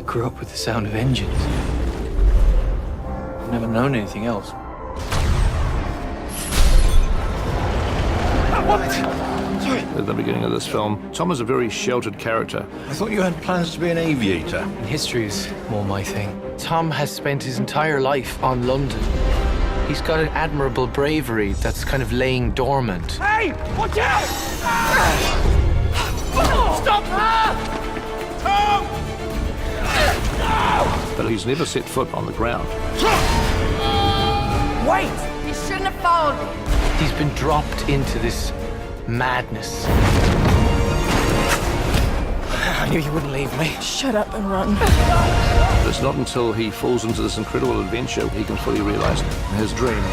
grew up with the sound of engines. I've never known anything else. At the beginning of this film, Tom is a very sheltered character. I thought you had plans to be an aviator. History is more my thing. Tom has spent his entire life on London. He's got an admirable bravery that's kind of laying dormant. Hey! Watch out! Stop! Tom! But he's never set foot on the ground. Wait! You shouldn't have followed me. He's been dropped into this madness. I knew you wouldn't leave me. Shut up and run. It's not until he falls into this incredible adventure he can fully realize his dream.